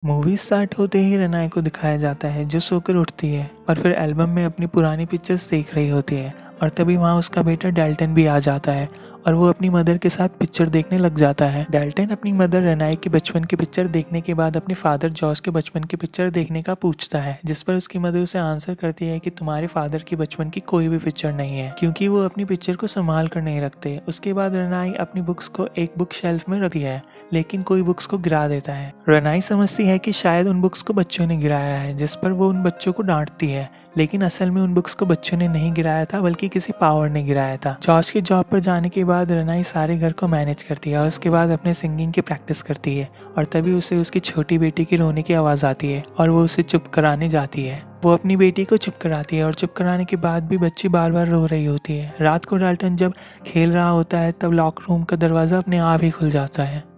Movie start होते ही रनाई को दिखाया जाता है जो सोकर उठती है और फिर एल्बम में अपनी पुरानी पिक्चर्स देख रही होती है और तभी वहाँ उसका बेटा डेल्टन भी आ जाता है और वो अपनी मदर के साथ पिक्चर देखने लग जाता है। डेल्टन अपनी मदर रनाई की बचपन की पिक्चर देखने के बाद अपने फादर जॉस के बचपन की पिक्चर देखने का पूछता है, जिस पर उसकी मदर उसे आंसर करती है कि तुम्हारे फादर की बचपन की कोई भी पिक्चर नहीं है क्योंकि वो अपनी पिक्चर को संभाल कर नहीं रखते। उसके बाद रनाई अपनी बुक्स को एक बुक शेल्फ में रखती है लेकिन कोई बुक्स को गिरा देता है। रनाई समझती है कि शायद उन बुक्स को बच्चों ने गिराया है, जिस पर वो उन बच्चों को डांटती है, लेकिन असल में उन बुक्स को बच्चों ने नहीं गिराया था बल्कि किसी पावर ने गिराया था। जॉर्ज के जॉब पर जाने के बाद रनाई सारे घर को मैनेज करती है और उसके बाद अपने सिंगिंग की प्रैक्टिस करती है और तभी उसे उसकी छोटी बेटी की रोने की आवाज़ आती है और वो उसे चुप कराने जाती है। वो अपनी बेटी को चुप कराती है और चुप कराने के बाद भी बच्ची बार बार रो रही होती है। रात को डाल्टन जब खेल रहा होता है तब लॉक रूम का दरवाज़ा अपने आप ही खुल जाता है।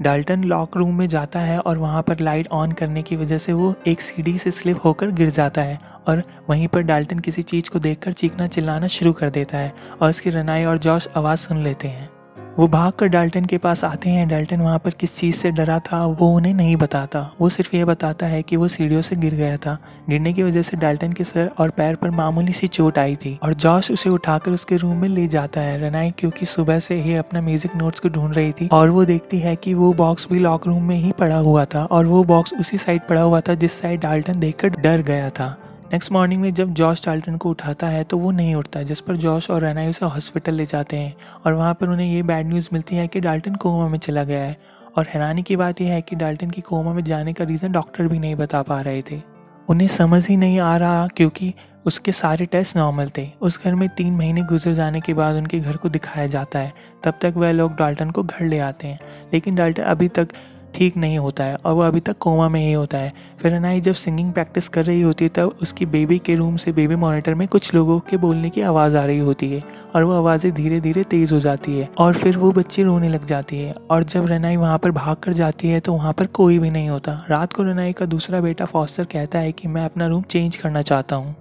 डाल्टन लॉक रूम में जाता है और वहाँ पर लाइट ऑन करने की वजह से वो एक सीढ़ी से स्लिप होकर गिर जाता है और वहीं पर डाल्टन किसी चीज़ को देखकर चीखना चिल्लाना शुरू कर देता है और उसकी रनाई और जॉश आवाज़ सुन लेते हैं। वो भागकर डाल्टन के पास आते हैं। डाल्टन वहाँ पर किस चीज़ से डरा था वो उन्हें नहीं बताता, वो सिर्फ ये बताता है कि वो सीढ़ियों से गिर गया था। गिरने की वजह से डाल्टन के सर और पैर पर मामूली सी चोट आई थी और जॉश उसे उठाकर उसके रूम में ले जाता है। रनाई क्योंकि सुबह से ही अपना म्यूजिक नोट्स को ढूंढ रही थी और वो देखती है कि वो बॉक्स भी लॉक रूम में ही पड़ा हुआ था और वो बॉक्स उसी साइड पड़ा हुआ था जिस साइड डाल्टन देखकर डर गया था। नेक्स्ट मॉर्निंग में जब जॉश डाल्टन को उठाता है तो वो नहीं उठता, जिस पर जॉश और रनाई उसे हॉस्पिटल ले जाते हैं और वहाँ पर उन्हें ये बैड न्यूज़ मिलती है कि डाल्टन कोमा में चला गया है। और हैरानी की बात यह है कि डाल्टन की कोमा में जाने का रीज़न डॉक्टर भी नहीं बता पा रहे थे। उन्हें समझ ही नहीं आ रहा क्योंकि उसके सारे टेस्ट नॉर्मल थे। उस घर में 3 महीने गुजर जाने के बाद उनके घर को दिखाया जाता है। तब तक वह लोग डाल्टन को घर ले आते हैं लेकिन डाल्टन अभी तक ठीक नहीं होता है और वो अभी तक कोमा में ही होता है। फिर अनाई जब सिंगिंग प्रैक्टिस कर रही होती है तब उसकी बेबी के रूम से बेबी मॉनिटर में कुछ लोगों के बोलने की आवाज़ आ रही होती है और वो आवाज़ें धीरे धीरे तेज़ हो जाती है और फिर वो बच्ची रोने लग जाती है। और जब रनाई वहाँ पर भाग कर जाती है तो वहाँ पर कोई भी नहीं होता। रात को रनाई का दूसरा बेटा फॉस्टर कहता है कि मैं अपना रूम चेंज करना चाहता हूँ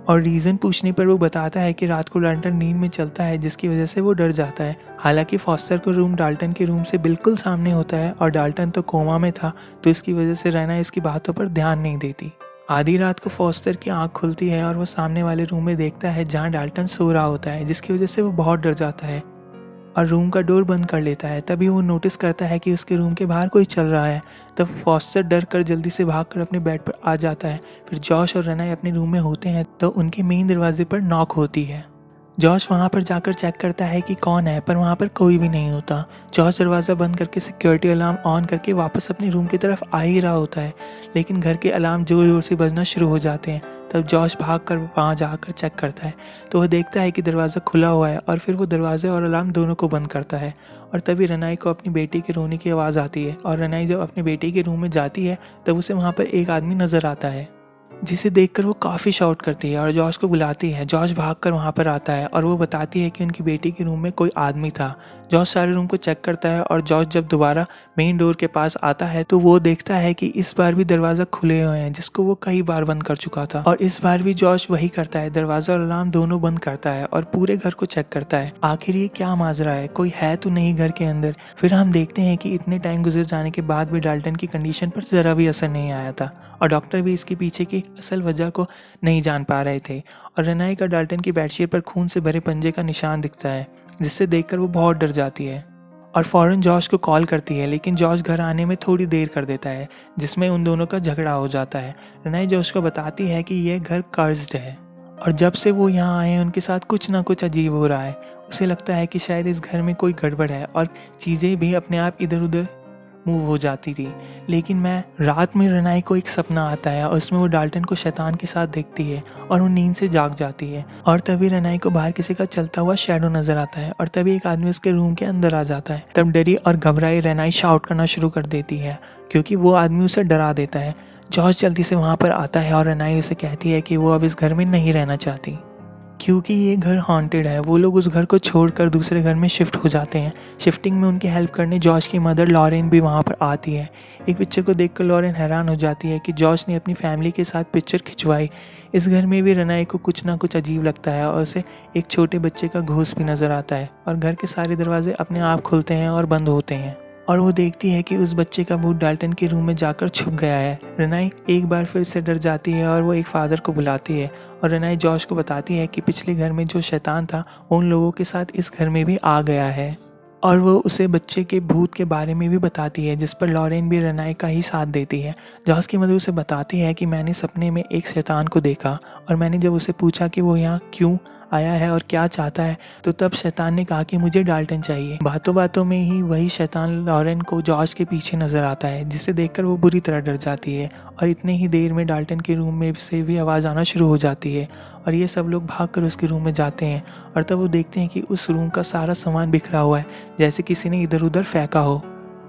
और रीज़न पूछने पर वो बताता है कि रात को डाल्टन नींद में चलता है जिसकी वजह से वो डर जाता है। हालांकि फॉस्टर का रूम डाल्टन के रूम से बिल्कुल सामने होता है और डाल्टन तो कोमा में था तो इसकी वजह से रैना इसकी बातों पर ध्यान नहीं देती। आधी रात को फॉस्टर की आंख खुलती है और वो सामने वाले रूम में देखता है जहाँ डाल्टन सो रहा होता है, जिसकी वजह से वो बहुत डर जाता है और रूम का डोर बंद कर लेता है। तभी वो नोटिस करता है कि उसके रूम के बाहर कोई चल रहा है। तब फॉस्टर डर कर जल्दी से भागकर अपने बेड पर आ जाता है। फिर जॉश और रनाई अपने रूम में होते हैं तो उनके मेन दरवाजे पर नॉक होती है। जॉश वहाँ पर जाकर चेक करता है कि कौन है, पर वहाँ पर कोई भी नहीं होता। जॉश दरवाज़ा बंद करके सिक्योरिटी अलार्म ऑन करके वापस अपने रूम की तरफ आ ही रहा होता है लेकिन घर के अलार्म जोर जोर से बजना शुरू हो जाते हैं। तब जॉश भाग कर वहाँ जाकर चेक करता है तो वह देखता है कि दरवाज़ा खुला हुआ है और फिर वो दरवाजे और अलार्म दोनों को बंद करता है। और तभी रनाई को अपनी बेटी के रोने की आवाज़ आती है और रनाई जब अपनी बेटी के रूम में जाती है तब उसे वहाँ पर एक आदमी नज़र आता है जिसे देखकर वो काफ़ी शाउट करती है और जॉश को बुलाती है। जॉश भागकर वहाँ पर आता है और वो बताती है कि उनकी बेटी के रूम में कोई आदमी था। जॉश सारे रूम को चेक करता है और जॉश जब दोबारा मेन डोर के पास आता है तो वो देखता है कि इस बार भी दरवाज़ा खुले हुए हैं जिसको वो कई बार बंद कर चुका था और इस बार भी जॉश वही करता है, दरवाज़ा और अलार्म दोनों बंद करता है और पूरे घर को चेक करता है। आखिर ये क्या माजरा है, कोई है तो नहीं घर के अंदर। फिर हम देखते हैं कि इतने टाइम गुजर जाने के बाद भी डाल्टन की कंडीशन पर ज़रा भी असर नहीं आया था और डॉक्टर भी इसके पीछे की असल वजह को नहीं जान पा रहे थे। और रनाई का डाल्टन की बेडशीट पर खून से भरे पंजे का निशान दिखता है जिससे देखकर वो बहुत डर जाती है और फौरन जॉश को कॉल करती है लेकिन जॉश घर आने में थोड़ी देर कर देता है जिसमें उन दोनों का झगड़ा हो जाता है। रनाई जॉश को बताती है कि यह घर कर्स्ड है और जब से वो यहाँ आए हैं उनके साथ कुछ ना कुछ अजीब हो रहा है। उसे लगता है कि शायद इस घर में कोई गड़बड़ है और चीज़ें भी अपने आप इधर उधर मूव हो जाती थी। लेकिन मैं रात में रनाई को एक सपना आता है और उसमें वो डाल्टन को शैतान के साथ देखती है और वो नींद से जाग जाती है और तभी रनाई को बाहर किसी का चलता हुआ शैडो नजर आता है और तभी एक आदमी उसके रूम के अंदर आ जाता है। तब डरी और घबराई रनाई शाउट करना शुरू कर देती है क्योंकि वो आदमी उसे डरा देता है। जॉर्ज जल्दी से वहाँ पर आता है और रनाई उसे कहती है कि वो अब इस घर में नहीं रहना चाहती क्योंकि ये घर हॉन्टेड है। वो लोग उस घर को छोड़कर दूसरे घर में शिफ्ट हो जाते हैं। शिफ्टिंग में उनकी हेल्प करने जॉश की मदर लॉरेन भी वहाँ पर आती है। एक पिक्चर को देखकर लॉरेन हैरान हो जाती है कि जॉश ने अपनी फैमिली के साथ पिक्चर खिंचवाई। इस घर में भी रनाई को कुछ ना कुछ अजीब लगता है और उसे एक छोटे बच्चे का घोंस भी नज़र आता है और घर के सारे दरवाजे अपने आप खुलते हैं और बंद होते हैं। और वो देखती है कि उस बच्चे का भूत डाल्टन के रूम में जाकर छुप गया है। रेनाई एक बार फिर से डर जाती है और वो एक फादर को बुलाती है और रेनाई जॉश को बताती है कि पिछले घर में जो शैतान था वो उन लोगों के साथ इस घर में भी आ गया है। और वो उसे बच्चे के भूत के बारे में भी बताती है, जिस पर लॉरेन भी रेनाई का ही साथ देती है। जॉस की मदर उसे बताती है कि मैंने सपने में एक शैतान को देखा और मैंने जब उसे पूछा कि वो यहाँ क्यों आया है और क्या चाहता है, तो तब शैतान ने कहा कि मुझे डाल्टन चाहिए। बातों बातों में ही वही शैतान लॉरेन को जॉस के पीछे नजर आता है, जिसे देखकर वो बुरी तरह डर जाती है। और इतने ही देर में डाल्टन के रूम में से भी आवाज़ आना शुरू हो जाती है और ये सब लोग भागकर उसके रूम में जाते हैं और तब वो देखते हैं कि उस रूम का सारा सामान बिखरा हुआ है, जैसे किसी ने इधर उधर फेंका हो।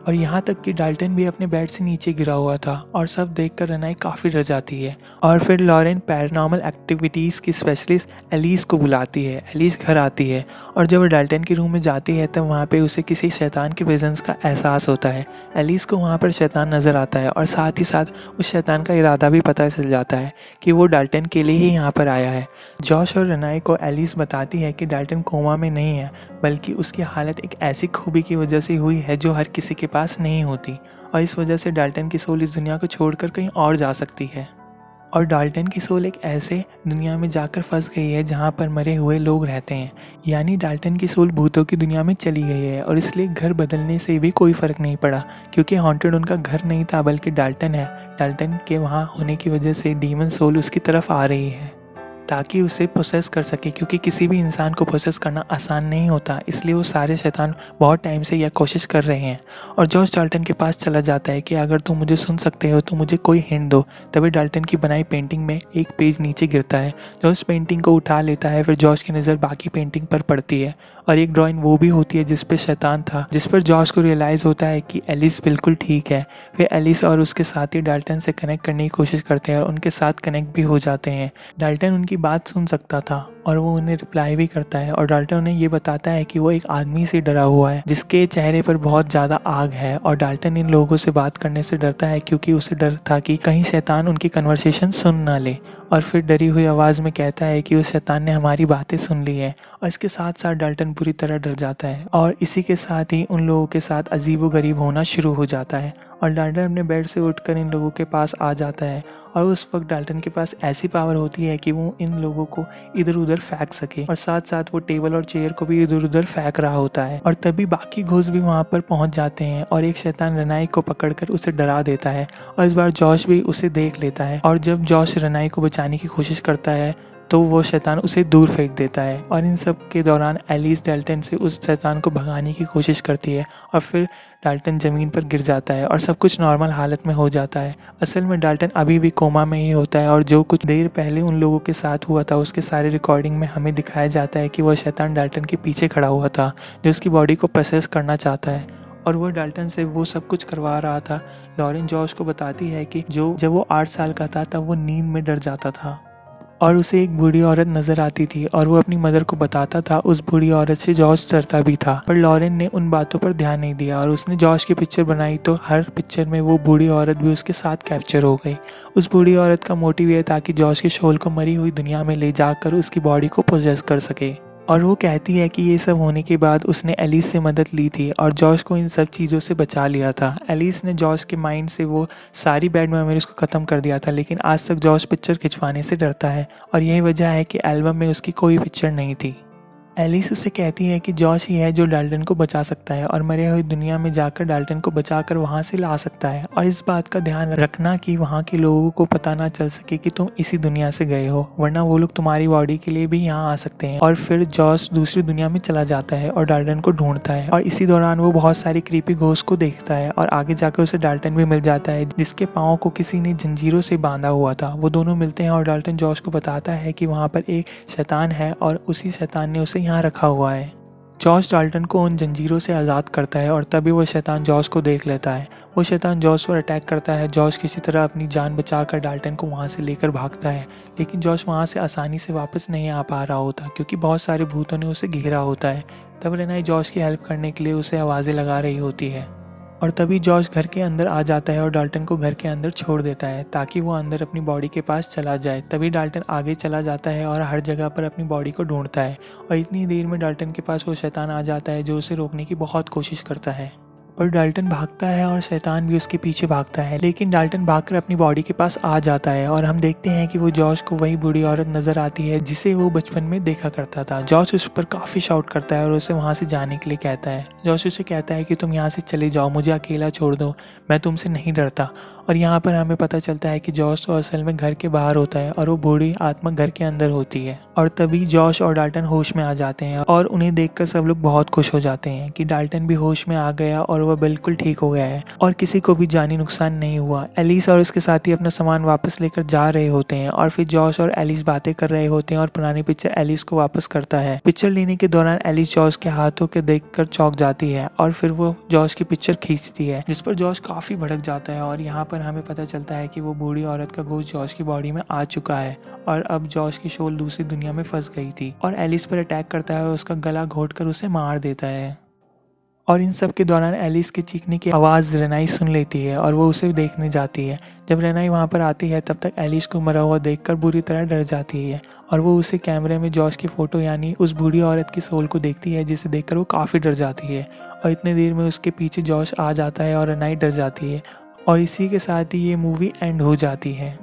और यहाँ तक कि डाल्टन भी अपने बेड से नीचे गिरा हुआ था और सब देखकर रेनाई काफ़ी डर जाती है। और फिर लॉरेन पैरानॉर्मल एक्टिविटीज़ की स्पेशलिस्ट एलिस को बुलाती है। एलिस घर आती है और जब वो डाल्टन के रूम में जाती है तब वहाँ पे उसे किसी शैतान के प्रेजेंस का एहसास होता है। एलिस को वहाँ पर शैतान नज़र आता है और साथ ही साथ उस शैतान का इरादा भी पता चल जाता है कि वो डाल्टन के लिए ही यहाँ पर आया है। जॉश और रेनाई को एलिस बताती है कि डाल्टन कोमा में नहीं है, बल्कि उसकी हालत एक ऐसी खूबी की वजह से हुई है जो हर किसी के पास नहीं होती, और इस वजह से डाल्टन की सोल इस दुनिया को छोड़कर कहीं और जा सकती है। और डाल्टन की सोल एक ऐसे दुनिया में जाकर फंस गई है जहाँ पर मरे हुए लोग रहते हैं, यानी डाल्टन की सोल भूतों की दुनिया में चली गई है। और इसलिए घर बदलने से भी कोई फ़र्क नहीं पड़ा, क्योंकि हॉन्टेड उनका घर नहीं था बल्कि डाल्टन है। डाल्टन के वहाँ होने की वजह से डीमन सोल उसकी तरफ आ रही है ताकि उसे प्रोसेस कर सके, क्योंकि किसी भी इंसान को प्रोसेस करना आसान नहीं होता, इसलिए वो सारे शैतान बहुत टाइम से यह कोशिश कर रहे हैं। और जॉर्ज डाल्टन के पास चला जाता है कि अगर तुम मुझे सुन सकते हो तो मुझे कोई हिंट दो। तभी डाल्टन की बनाई पेंटिंग में एक पेज नीचे गिरता है। जॉर्ज पेंटिंग को उठा लेता है, फिर जॉर्ज की नज़र बाकी पेंटिंग पर पड़ती है और एक ड्राइंग वो भी होती है जिस पर शैतान था, जिस पर जॉर्ज को रियलाइज़ होता है कि एलिस बिल्कुल ठीक है। फिर एलिस और उसके साथी डाल्टन से कनेक्ट करने की कोशिश करते हैं और उनके साथ कनेक्ट भी हो जाते हैं। डाल्टन उनकी बात सुन सकता था और वो उन्हें रिप्लाई भी करता है और डाल्टन उन्हें ये बताता है कि वो एक आदमी से डरा हुआ है जिसके चेहरे पर बहुत ज़्यादा आग है। और डाल्टन इन लोगों से बात करने से डरता है क्योंकि उसे डर था कि कहीं शैतान उनकी कन्वर्सेशन सुन ना ले। और फिर डरी हुई आवाज़ में कहता है कि उस शैतान ने हमारी बातें सुन ली है। और इसके साथ साथ डाल्टन बुरी तरह डर जाता है और इसी के साथ ही उन लोगों के साथ अजीबोगरीब होना शुरू हो जाता है। और डाल्टन अपने बेड से उठकर इन लोगों के पास आ जाता है और उस वक्त डाल्टन के पास ऐसी पावर होती है कि वो इन लोगों को इधर उधर फेंक सके, और साथ साथ वो टेबल और चेयर को भी इधर उधर फेंक रहा होता है। और तभी बाकी घोस्ट भी वहाँ पर पहुँच जाते हैं और एक शैतान रेनाई को पकड़कर उसे डरा देता है और इस बार जॉश भी उसे देख लेता है। और जब जॉश रेनाई को बचाने की कोशिश करता है तो वो शैतान उसे दूर फेंक देता है। और इन सब के दौरान एलिस डाल्टन से उस शैतान को भगाने की कोशिश करती है और फिर डाल्टन ज़मीन पर गिर जाता है और सब कुछ नॉर्मल हालत में हो जाता है। असल में डाल्टन अभी भी कोमा में ही होता है और जो कुछ देर पहले उन लोगों के साथ हुआ था उसके सारे रिकॉर्डिंग में हमें दिखाया जाता है कि वह शैतान डाल्टन के पीछे खड़ा हुआ था जो उसकी बॉडी को प्रोसेस करना चाहता है और वह डाल्टन से वो सब कुछ करवा रहा था। लॉरेन जॉश को बताती है कि जब वो 8 साल का था तब वो नींद में डर जाता था और उसे एक बूढ़ी औरत नजर आती थी और वो अपनी मदर को बताता था। उस बूढ़ी औरत से जॉर्ज डरता भी था, पर लॉरेन ने उन बातों पर ध्यान नहीं दिया और उसने जॉर्ज की पिक्चर बनाई तो हर पिक्चर में वो बूढ़ी औरत भी उसके साथ कैप्चर हो गई। उस बूढ़ी औरत का मोटिव ये था कि जॉर्ज के शोल को मरी हुई दुनिया में ले जाकर उसकी बॉडी को पोजेस कर सके। और वो कहती है कि ये सब होने के बाद उसने एलिस से मदद ली थी और जॉश को इन सब चीज़ों से बचा लिया था। एलिस ने जॉश के माइंड से वो सारी बैड मेमोरीज को ख़त्म कर दिया था, लेकिन आज तक जॉश पिक्चर खिंचवाने से डरता है और यही वजह है कि एल्बम में उसकी कोई पिक्चर नहीं थी। एलिस उसे कहती है कि जॉश ही है जो डाल्टन को बचा सकता है और मरे हुई दुनिया में जाकर डाल्टन को बचाकर वहाँ से ला सकता है, और इस बात का ध्यान रखना कि वहाँ के लोगों को पता ना चल सके कि तुम इसी दुनिया से गए हो, वरना वो लोग तुम्हारी बॉडी के लिए भी यहाँ आ सकते हैं। और फिर जॉश दूसरी दुनिया में चला जाता है और डाल्टन को ढूंढता है और इसी दौरान वो बहुत सारी क्रीपी घोस्ट को देखता है और आगे जाकर उसे डाल्टन भी मिल जाता है जिसके पाँव को किसी ने जंजीरों से बांधा हुआ था। वो दोनों मिलते हैं और डाल्टन जॉश को बताता है कि वहाँ पर एक शैतान है और उसी शैतान ने उसे यहाँ रखा हुआ है। जॉश डाल्टन को उन जंजीरों से आज़ाद करता है और तभी वो शैतान जॉश को देख लेता है। वो शैतान जॉश पर अटैक करता है। जॉश किसी तरह अपनी जान बचाकर डाल्टन को वहाँ से लेकर भागता है, लेकिन जॉश वहाँ से आसानी से वापस नहीं आ पा रहा होता क्योंकि बहुत सारे भूतों ने उसे घेरा होता है। तब रेनाई जॉश की हेल्प करने के लिए उसे आवाज़ें लगा रही होती है और तभी जॉश घर के अंदर आ जाता है और डाल्टन को घर के अंदर छोड़ देता है ताकि वो अंदर अपनी बॉडी के पास चला जाए। तभी डाल्टन आगे चला जाता है और हर जगह पर अपनी बॉडी को ढूंढता है और इतनी देर में डाल्टन के पास वो शैतान आ जाता है जो उसे रोकने की बहुत कोशिश करता है। और डाल्टन भागता है और शैतान भी उसके पीछे भागता है, लेकिन डाल्टन भागकर अपनी बॉडी के पास आ जाता है और हम देखते हैं कि वो जॉश को वही बूढ़ी औरत नजर आती है जिसे वो बचपन में देखा करता था। जॉश उस पर काफी शाउट करता है और उसे वहां से जाने के लिए कहता है। जॉश उसे कहता है कि तुम यहाँ से चले जाओ, मुझे अकेला छोड़ दो, मैं तुमसे नहीं डरता। और यहाँ पर हमें पता चलता है कि जॉश तो असल में घर के बाहर होता है और वो बूढ़ी आत्मा घर के अंदर होती है। और तभी जॉश और डाल्टन होश में आ जाते हैं और उन्हें देखकर सब लोग बहुत खुश हो जाते हैं कि डाल्टन भी होश में आ गया और वह बिल्कुल ठीक हो गया है और किसी को भी जानी नुकसान नहीं हुआ। एलिस और उसके साथी अपना सामान वापस लेकर जा रहे होते हैं और फिर जॉश और एलिस बातें कर रहे होते हैं और पुरानी पिक्चर एलिस को वापस करता है। पिक्चर लेने के दौरान एलिस जॉश के हाथों के देखकर चौंक जाती है और फिर वो जॉश की पिक्चर खींचती है, जिस पर जॉश काफी भड़क जाता है। और यहाँ पर हमें पता चलता है कि वो बूढ़ी औरत का घोस्ट जॉश की बॉडी में आ चुका है और अब जॉश की शोल दूसरी दुनिया में फंस गई थी और एलिस पर अटैक करता है और उसका गला घोंटकर उसे मार देता है। और इन सब के दौरान एलिस के चीखने की आवाज़ रेनाई सुन लेती है और वो उसे देखने जाती है। जब रेनाई वहाँ पर आती है तब तक एलिस को मरा हुआ देखकर बुरी तरह डर जाती है और वो उसे कैमरे में जॉश की फ़ोटो यानी उस बूढ़ी औरत की सोल को देखती है, जिसे देखकर वो काफ़ी डर जाती है। और इतने देर में उसके पीछे जॉश आ जाता है और रेनाई डर जाती है और इसी के साथ ही ये मूवी एंड हो जाती है।